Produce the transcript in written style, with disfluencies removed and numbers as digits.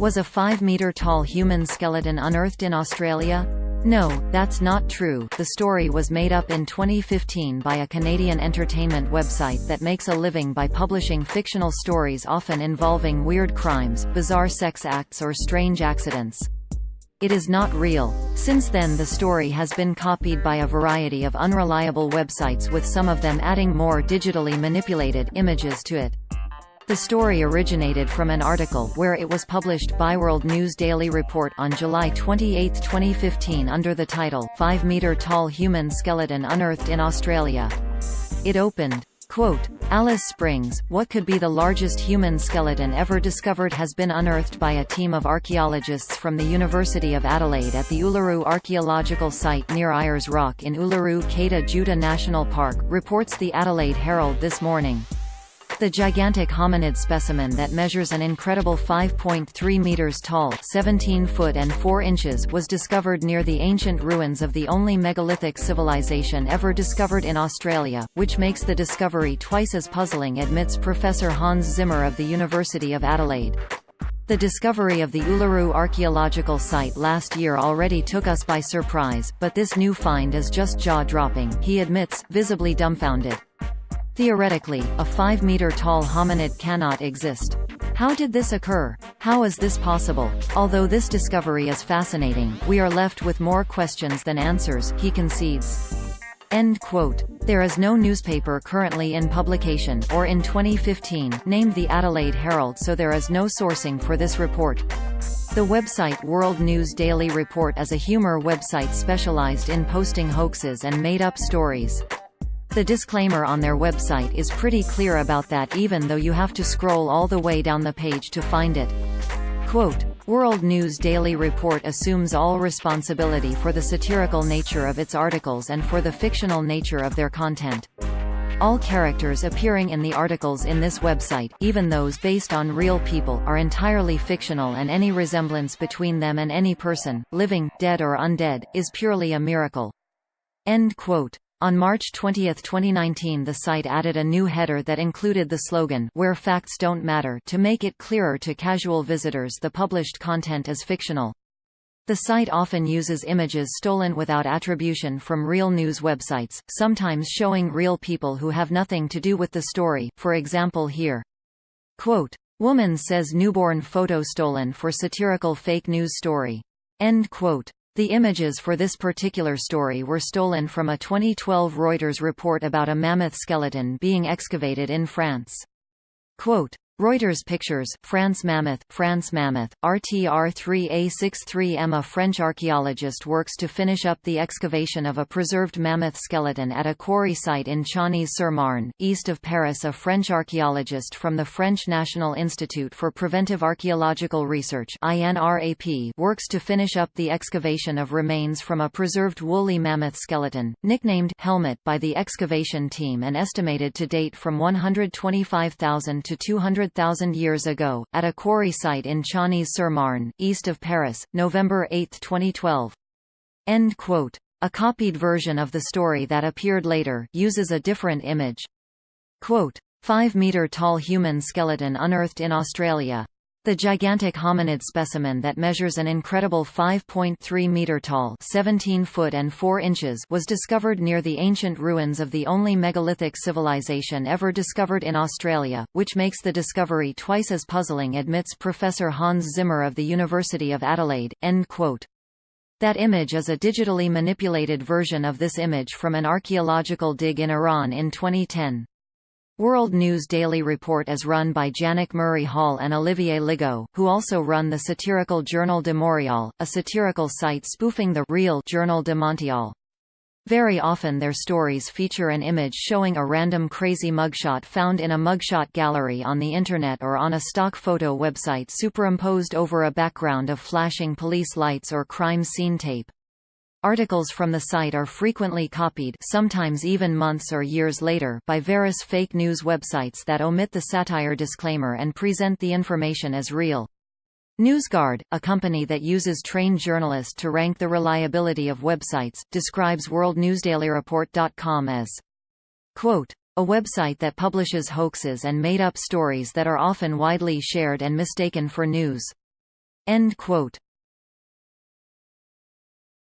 Was a 5-meter-tall human skeleton unearthed in Australia? No, that's not true. The story was made up in 2015 by a Canadian entertainment website that makes a living by publishing fictional stories often involving weird crimes, bizarre sex acts or strange accidents. It is not real. Since then the story has been copied by a variety of unreliable websites, with some of them adding more digitally manipulated images to it. The story originated from an article where it was published by World News Daily Report on July 28, 2015 under the title, 5-meter-tall human skeleton unearthed in Australia. It opened, quote, Alice Springs, what could be the largest human skeleton ever discovered has been unearthed by a team of archaeologists from the University of Adelaide at the Uluru Archaeological Site near Ayers Rock in Uluru Kata Tjuta National Park, reports the Adelaide Herald this morning. The gigantic hominid specimen that measures an incredible 5.3 meters tall, 17 foot and 4 inches, was discovered near the ancient ruins of the only megalithic civilization ever discovered in Australia, which makes the discovery twice as puzzling, admits Professor Hans Zimmer of the University of Adelaide. The discovery of the Uluru archaeological site last year already took us by surprise, but this new find is just jaw-dropping, he admits, visibly dumbfounded. Theoretically, a 5-meter-tall hominid cannot exist. How did this occur? How is this possible? Although this discovery is fascinating, we are left with more questions than answers, he concedes. End quote. There is no newspaper currently in publication, or in 2015, named the Adelaide Herald, so there is no sourcing for this report. The website World News Daily Report is a humor website specialized in posting hoaxes and made-up stories. The disclaimer on their website is pretty clear about that, even though you have to scroll all the way down the page to find it. Quote, World News Daily Report assumes all responsibility for the satirical nature of its articles and for the fictional nature of their content. All characters appearing in the articles in this website, even those based on real people, are entirely fictional, and any resemblance between them and any person, living, dead or undead, is purely a miracle. End quote. On March 20, 2019, the site added a new header that included the slogan, Where Facts Don't Matter, to make it clearer to casual visitors the published content is fictional. The site often uses images stolen without attribution from real news websites, sometimes showing real people who have nothing to do with the story, for example here. Quote, Woman says newborn photo stolen for satirical fake news story. End quote. The images for this particular story were stolen from a 2012 Reuters report about a mammoth skeleton being excavated in France. Quote, Reuters pictures, France Mammoth, RTR3A63M. A French archaeologist works to finish up the excavation of a preserved mammoth skeleton at a quarry site in Chagny-sur-Marne, east of Paris. A French archaeologist from the French National Institute for Preventive Archaeological Research (INRAP) works to finish up the excavation of remains from a preserved woolly mammoth skeleton, nicknamed Helmet by the excavation team and estimated to date from 125,000 to 200,000 years ago, at a quarry site in Chagny-sur-Marne, east of Paris, November 8, 2012. End quote. A copied version of the story that appeared later uses a different image. Quote, 5-meter-tall human skeleton unearthed in Australia. The gigantic hominid specimen that measures an incredible 5.3 meter tall, 17 foot and 4 inches, was discovered near the ancient ruins of the only megalithic civilization ever discovered in Australia, which makes the discovery twice as puzzling, admits Professor Hans Zimmer of the University of Adelaide. End quote. That image is a digitally manipulated version of this image from an archaeological dig in Iran in 2010. World News Daily Report is run by Janek Murray Hall and Olivier Ligo, who also run the satirical Journal de Montréal, a satirical site spoofing the real Journal de Montréal. Very often their stories feature an image showing a random crazy mugshot found in a mugshot gallery on the internet or on a stock photo website superimposed over a background of flashing police lights or crime scene tape. Articles from the site are frequently copied, sometimes even months or years later, by various fake news websites that omit the satire disclaimer and present the information as real. NewsGuard, a company that uses trained journalists to rank the reliability of websites, describes WorldNewsDailyReport.com as, quote, a website that publishes hoaxes and made-up stories that are often widely shared and mistaken for news. End quote.